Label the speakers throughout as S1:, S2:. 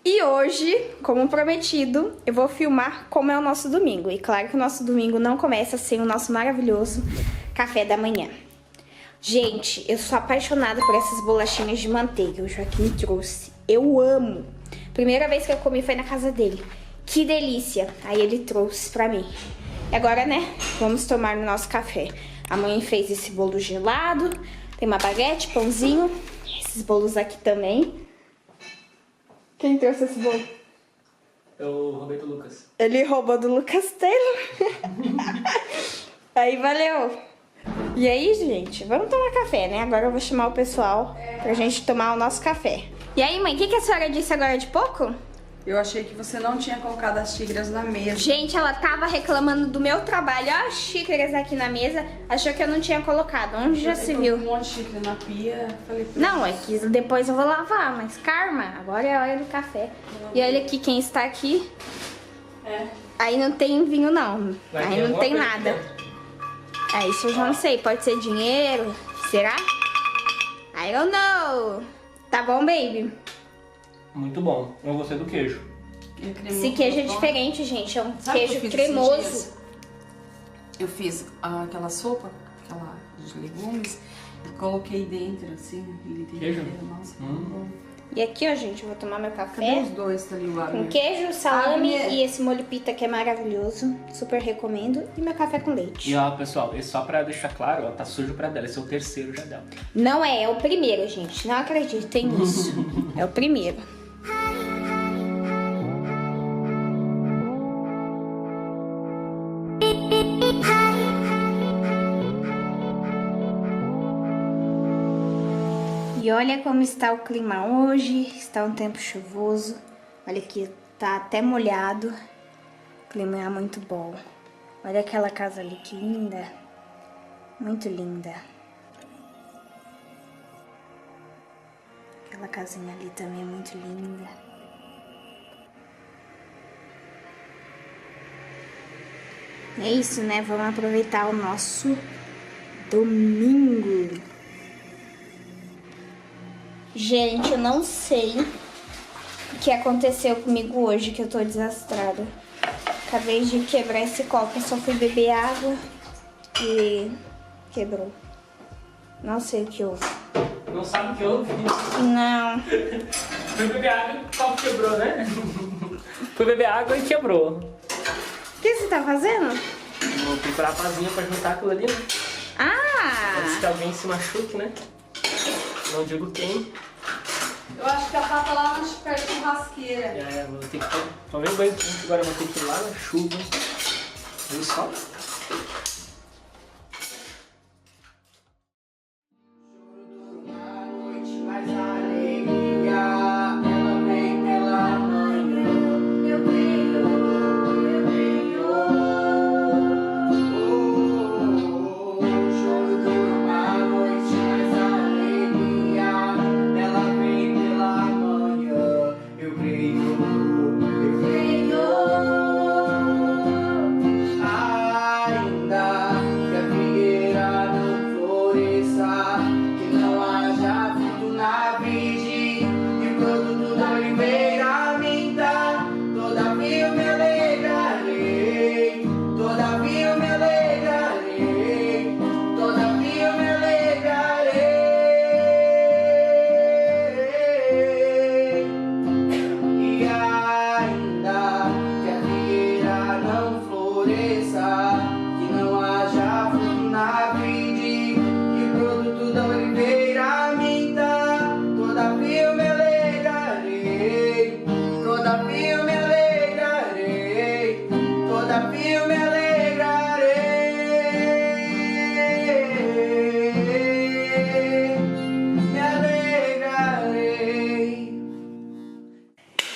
S1: E hoje, como prometido, eu vou filmar como é o nosso domingo. E claro que o nosso domingo não começa sem o nosso maravilhoso café da manhã. Gente, eu sou apaixonada por essas bolachinhas de manteiga. O Joaquim me trouxe. Eu amo. Primeira vez que eu comi foi na casa dele. Que delícia. Aí ele trouxe pra mim. E agora, né, vamos tomar o nosso café. A mãe fez esse bolo gelado. Tem uma baguete, pãozinho. Esses bolos aqui também. Quem trouxe esse bolo?
S2: Eu roubei do Lucas.
S1: Ele roubou do Lucas Taylor. Aí, valeu. E aí, gente, vamos tomar café, né? Agora eu vou chamar o pessoal pra gente tomar o nosso café. E aí, mãe, o que a senhora disse agora de pouco?
S3: Eu achei que você não tinha colocado as xícaras na mesa.
S1: Gente, ela tava reclamando do meu trabalho. Ó, as xícaras aqui na mesa. Achou que eu não tinha colocado. Onde já se viu?
S3: Um monte de xícara na pia. Falei,
S1: Não, é que depois eu vou lavar, mas karma, agora é a hora do café. E olha aqui quem está aqui. Aí não tem vinho, não. Aí não tem nada. É, isso eu já não sei. Pode ser dinheiro. Será? I don't know. Tá bom, baby?
S2: Muito bom. Eu gostei do queijo.
S1: Esse queijo é diferente, gente. É um
S3: Sabe o que
S1: queijo
S3: eu fiz esses
S1: cremoso.
S3: dias? Eu fiz aquela sopa, aquela de legumes, e coloquei dentro, assim, ele tem
S2: Queijo?
S3: Nossa, muito bom.
S1: E aqui, ó, gente, eu vou tomar meu
S3: Cadê
S1: café.
S3: os dois, tá ali o lado?
S1: Com queijo, salame
S3: Ah,
S1: e esse molho pita que é maravilhoso. Super recomendo. E meu café com leite.
S2: E ó, pessoal, e só pra deixar claro, ó, tá sujo pra dela. Esse é o terceiro já dela.
S1: Não é o primeiro, gente. Não acreditem nisso. É o primeiro. E olha como está o clima hoje. Está um tempo chuvoso. Olha aqui, tá até molhado. O clima é muito bom. Olha aquela casa ali, que linda. Muito linda. Aquela casinha ali também é muito linda. É isso, né? Vamos aproveitar o nosso domingo. Gente, eu não sei o que aconteceu comigo hoje, que eu tô desastrada. Acabei de quebrar esse copo, eu só fui beber água e quebrou. Não sei o que houve.
S2: Não sabe o que houve?
S1: Não.
S2: Fui beber água e o copo quebrou, né? Fui beber água e quebrou.
S1: O que você tá fazendo?
S2: Vou procurar a pazinha pra juntar aquilo ali, né? Antes
S1: Ah!
S2: que alguém se machuque, né? Não digo quem.
S3: Eu acho que a pata lá perto da churrasqueira.
S2: É, vou ter que tomar um banho quente agora, vou ter que ir lá na chuva. Viu só?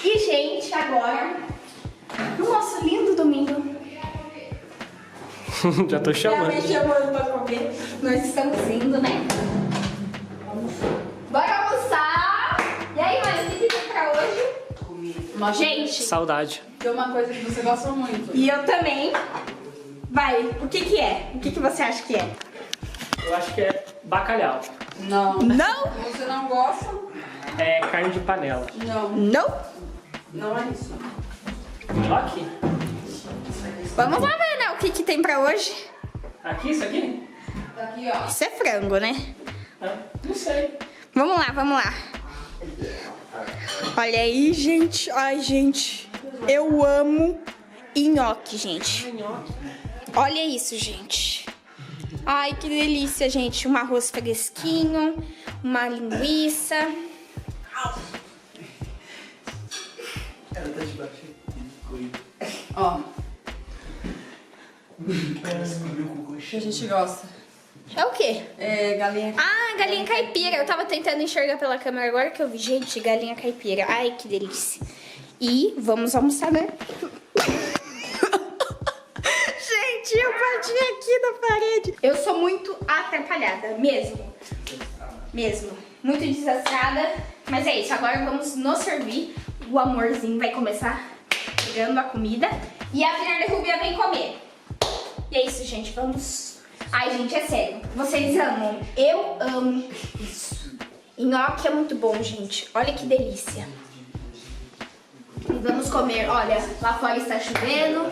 S1: E, gente, agora, no nosso lindo domingo,
S2: Já tô chamando.
S1: me chamando pra comer, nós estamos indo, né? Bora almoçar! E aí, mãe, o que tem pra hoje? Gente,
S2: Saudade.
S3: Tem uma coisa que você gosta muito.
S1: e eu também. Vai, o que que é? O que que você acha que é?
S2: Eu acho que é bacalhau.
S3: Não.
S1: Não?
S3: Você não gosta?
S2: É carne de panela.
S3: Não.
S1: Não?
S3: Não é isso.
S2: Nhoque?
S1: Vamos lá ver, né, o que tem pra hoje.
S2: Aqui, isso aqui?
S3: Aqui, ó.
S1: Isso é frango, né?
S2: Ah, não sei.
S1: Vamos lá, vamos lá. Olha aí, gente. Ai, gente. Eu amo nhoque, gente. Olha isso, gente. Ai, que delícia, gente. Um arroz fresquinho, uma linguiça.
S3: Ó. Que a gente gosta.
S1: É o quê?
S3: É galinha.
S1: Ah, galinha caipira. Eu tava tentando enxergar pela câmera agora que eu vi. Gente, galinha caipira. Ai, que delícia. E vamos almoçar, né? Gente, eu bati aqui na parede. Eu sou muito atrapalhada, mesmo. Muito desastrada. Mas é isso, agora vamos nos servir. O amorzinho vai começar pegando a comida. E a filha da Rubia vem comer. E é isso, gente, vamos... Ai, gente, é sério. Vocês amam. Eu amo isso. Nhoque é muito bom, gente. Olha que delícia. E vamos comer. Olha, lá fora está chovendo.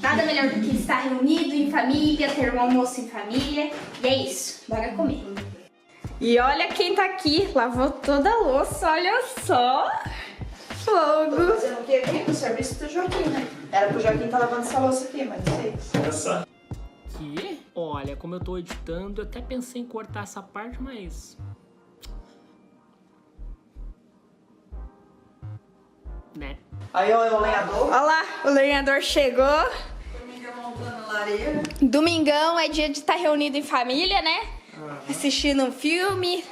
S1: Nada melhor do que estar reunido em família, ter um almoço em família. E é isso. Bora comer. E olha quem tá aqui. Lavou toda a louça. Olha só. Fogo.
S3: Fazendo o que aqui? No serviço do Joaquim, né? Era pro Joaquim tá lavando essa louça aqui, mas não sei.
S2: Olha só. Aqui, olha, como eu tô editando, eu até pensei em cortar essa parte, mas... né?
S3: Aí, ó, é o lenhador.
S1: Olha lá, o lenhador chegou.
S3: Formiga montando a lareira.
S1: Domingão é dia de estar reunido em família, né? Assistindo um filme,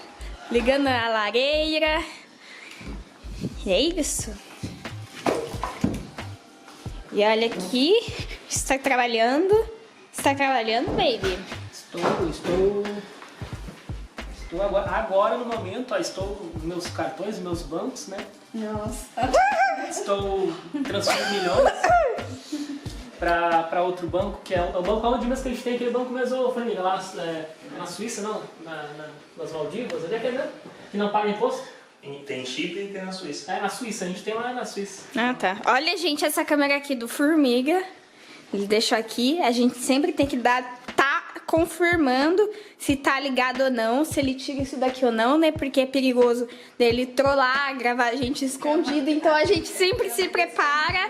S1: ligando a lareira. E é isso. E olha aqui, está trabalhando. Está trabalhando, baby?
S2: Estou agora no momento, ó, estou nos meus cartões, meus bancos, né?
S1: Nossa.
S2: Estou transferindo milhões para outro banco, que é o banco onde mesmo que a gente tem aquele banco mesmo, família, lá na Suíça, não, nas Maldivas, onde é que é mesmo? Que não paga imposto?
S4: Tem Chipre e tem na Suíça.
S2: É, na Suíça, a gente tem lá na Suíça.
S1: Ah, tá. Olha, gente, essa câmera aqui do Formiga. Ele deixou aqui. A gente sempre tem que tá confirmando se tá ligado ou não, se ele tira isso daqui ou não, né? Porque é perigoso dele trollar, gravar a gente escondido. Então a gente sempre se prepara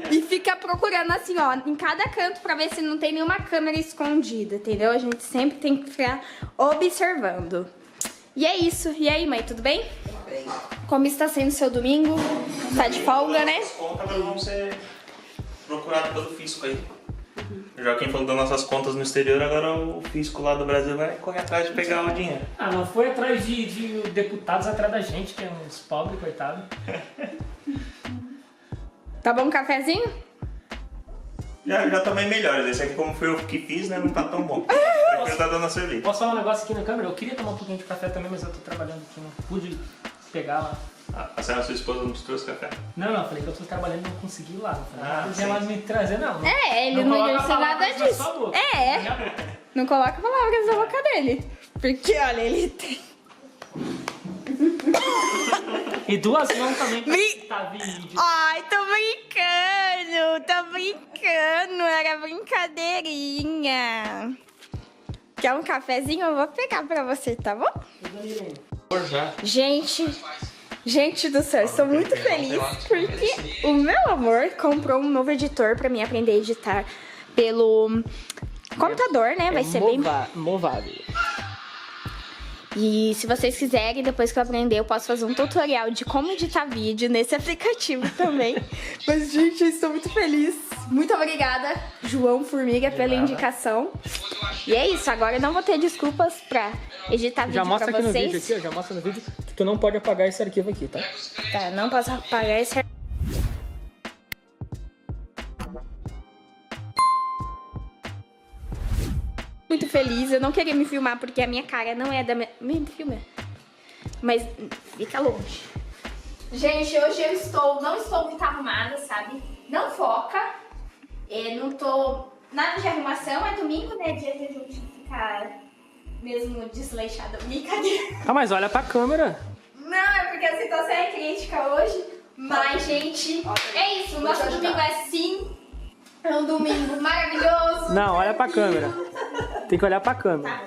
S1: e fica procurando assim, ó, em cada canto pra ver se não tem nenhuma câmera escondida, entendeu? A gente sempre tem que ficar observando. E é isso. E aí, mãe, tudo bem?
S3: Bem.
S1: Como está sendo seu domingo? Tá de folga, né?
S4: As contas vão ser procuradas pelo fisco aí. O Joaquim falou das nossas contas no exterior, agora o fisco lá do Brasil vai correr atrás de pegar o dinheiro.
S2: Ah, não foi atrás de deputados atrás da gente, que é uns pobres, coitado.
S1: Tá bom um cafezinho?
S4: Já tomei melhores, esse aqui como foi eu que fiz, né, não tá tão bom. Prefiro dar dando a servir.
S2: Posso falar um negócio aqui na câmera? Eu queria tomar um pouquinho de café também, mas eu tô trabalhando aqui, não pude pegar lá.
S4: A senhora, sua esposa, não te trouxe café?
S2: Não, falei que eu tô trabalhando e não consegui ir lá. Não falei nada de
S4: sim.
S2: ela me trazer, não.
S1: É, ele não
S2: coloca
S1: disse nada
S2: palavras na
S1: disso.
S2: sua boca,
S1: É.
S2: na minha boca.
S1: Não coloca palavras na boca dele. Porque, olha, ele tem...
S2: E duas mãos também pra
S1: Brin-
S2: editar vídeo.
S1: Ai, tô brincando. Era brincadeirinha. Quer um cafezinho? Eu vou pegar pra você, tá bom?
S4: Já.
S1: Gente do céu, estou muito feliz porque o meu amor comprou um novo editor pra mim aprender a editar pelo computador, né? Vai ser bem...
S2: movável.
S1: E se vocês quiserem, depois que eu aprender, eu posso fazer um tutorial de como editar vídeo nesse aplicativo também. Mas, gente, eu estou muito feliz. Muito obrigada, João Formiga, pela indicação. E é isso, agora eu não vou ter desculpas pra editar vídeo
S2: Já mostra
S1: pra
S2: aqui
S1: vocês.
S2: no vídeo, aqui, ó, já mostra no vídeo que tu não pode apagar esse arquivo aqui, tá?
S1: Tá, não posso apagar esse... Muito feliz, eu não queria me filmar porque a minha cara não é da minha... Me filma. Mas fica longe. Gente, hoje eu não estou muito arrumada, sabe? Não foca. Não tô... Nada de arrumação, é domingo, né? Dia de a gente ficar mesmo desleixada. Brincadeira.
S2: Ah, mas olha pra câmera.
S1: Não, é porque a situação é crítica hoje. Mas, gente, é isso. O nosso domingo é assim. É um domingo maravilhoso.
S2: Não, olha pra câmera. Tem que olhar pra câmera.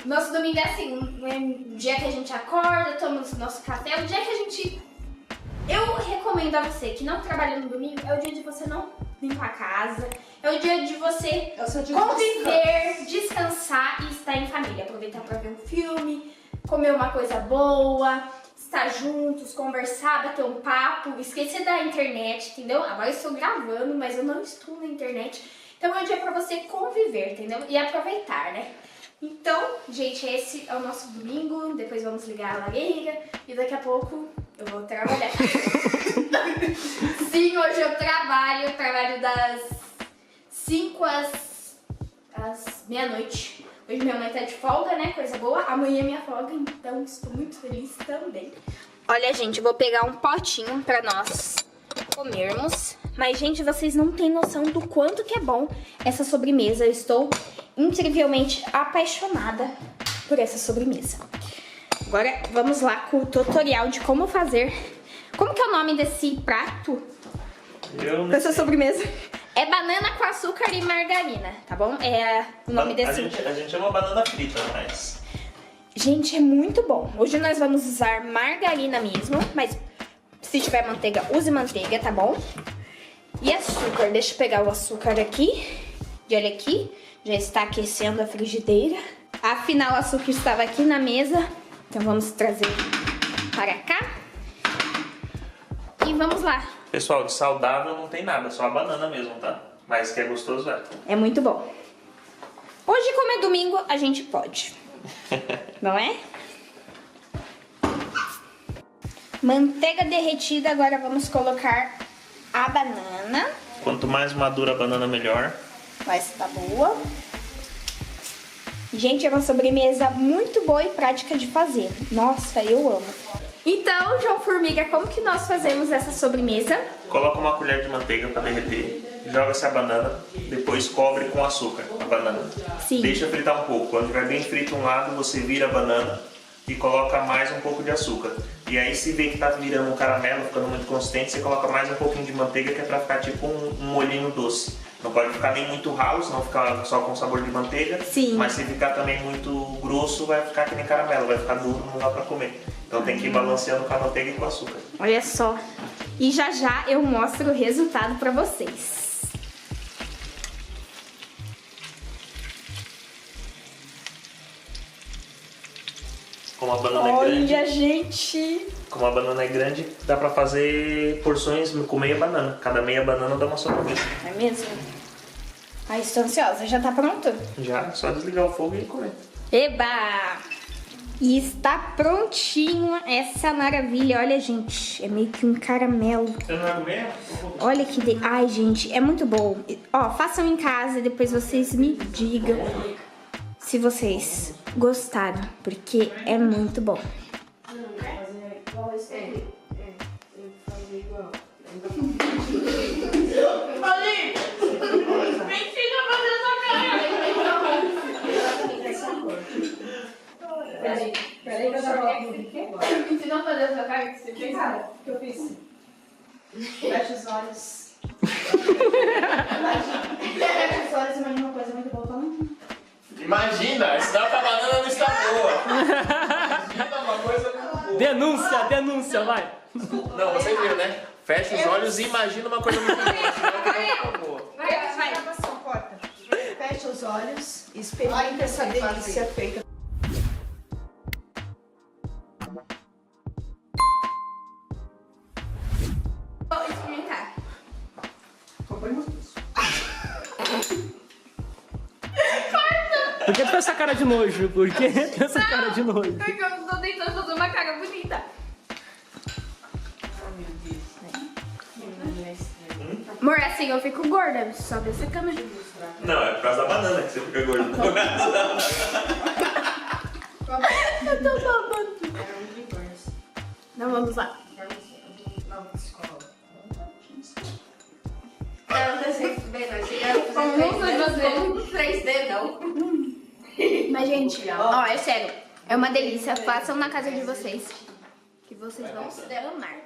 S1: Nosso domingo é assim, um dia que a gente acorda, toma o nosso café, o dia que a gente... Eu recomendo a você que não trabalha no domingo, é o dia de você não limpar a casa, é o dia de você conviver, descansar e estar em família. Aproveitar pra ver um filme, comer uma coisa boa, estar juntos, conversar, bater um papo, esquecer da internet, entendeu? Agora eu estou gravando, mas eu não estou na internet. Então é um dia pra você conviver, entendeu? E aproveitar, né? Então, gente, esse é o nosso domingo. Depois vamos ligar a lareira e daqui a pouco eu vou trabalhar. Sim, hoje eu trabalho das 5 às meia-noite. Hoje minha mãe tá de folga, né? Coisa boa. Amanhã é minha folga, então estou muito feliz também. Olha, gente, eu vou pegar um potinho pra nós comermos. Mas, gente, vocês não têm noção do quanto que é bom essa sobremesa. Eu estou incrivelmente apaixonada por essa sobremesa. Agora, vamos lá com o tutorial de como fazer. Como que é o nome desse prato? Dessa sobremesa? É banana com açúcar e margarina, tá bom? É o nome desse...
S4: A gente chama banana frita, mas...
S1: Gente, é muito bom. Hoje nós vamos usar margarina mesmo, mas se tiver manteiga, use manteiga, tá bom? E açúcar, deixa eu pegar o açúcar aqui. E olha aqui, já está aquecendo a frigideira. Afinal, o açúcar estava aqui na mesa, então vamos trazer para cá. E vamos lá.
S4: Pessoal, de saudável não tem nada, só a banana mesmo, tá? Mas que é gostoso, é.
S1: É muito bom. Hoje, como é domingo, a gente pode. Não é? Manteiga derretida, agora vamos colocar a banana.
S4: Quanto mais madura a banana, melhor.
S1: Vai estar boa. Gente, é uma sobremesa muito boa e prática de fazer. Nossa, eu amo. Então, João Formiga, como que nós fazemos essa sobremesa?
S4: Coloca uma colher de manteiga para derreter. Joga-se a banana, depois cobre com açúcar a banana.
S1: Sim.
S4: Deixa fritar um pouco. Quando estiver bem frito um lado, você vira a banana e coloca mais um pouco de açúcar. E aí, se vê que tá virando um caramelo, ficando muito consistente, você coloca mais um pouquinho de manteiga, que é para ficar tipo um molhinho doce. Não pode ficar nem muito ralo, senão fica só com sabor de manteiga.
S1: Sim.
S4: Mas se ficar também muito grosso, vai ficar que nem caramelo, vai ficar duro, não dá para comer. Então tem que ir balanceando com a manteiga e com o açúcar.
S1: Olha só. E já já eu mostro o resultado pra vocês.
S4: Como a banana é grande.
S1: Olha, gente.
S4: Como a banana é grande, dá pra fazer porções com meia banana. Cada meia banana dá uma sobremesa.
S1: É mesmo? Ai, estou ansiosa. Já tá pronto?
S4: Já, só desligar o fogo e comer.
S1: Eba! E está prontinho essa maravilha. Olha, gente, é meio que um caramelo.
S4: Você não vai comer?
S1: Olha que... Ai, gente, é muito bom. Ó, façam em casa e depois vocês me digam se vocês gostaram, porque é muito bom.
S3: Peraí que eu já volto.
S1: Me ensinou a fazer essa cara que você fez?
S3: O que eu fiz? Fecha os olhos.
S1: Fecha os olhos, imagina uma coisa muito boa. Toma.
S4: Imagina, senão a banana não está boa. Imagina uma coisa muito boa.
S2: Denúncia, denúncia, vai.
S4: Não, você viu, né? Fecha os olhos e imagina uma coisa muito boa, senão a banana não está boa.
S1: Vai.
S3: Gravação, corta. Fecha os olhos e experimenta essa delícia feita.
S1: Vou experimentar.
S2: Por que tu fez essa cara de nojo? Por que tu fez essa cara de nojo?
S1: Porque eu tô tentando fazer uma cara bonita. Amor, assim eu fico gorda, só dessa câmera.
S4: Não, é por causa da banana que você fica gordo.
S1: Eu tô babando. Então vamos lá.
S3: Não 3D, não.
S1: Mas, gente, ó, é sério. É uma delícia. Façam na casa de vocês. Que vocês vão se amar.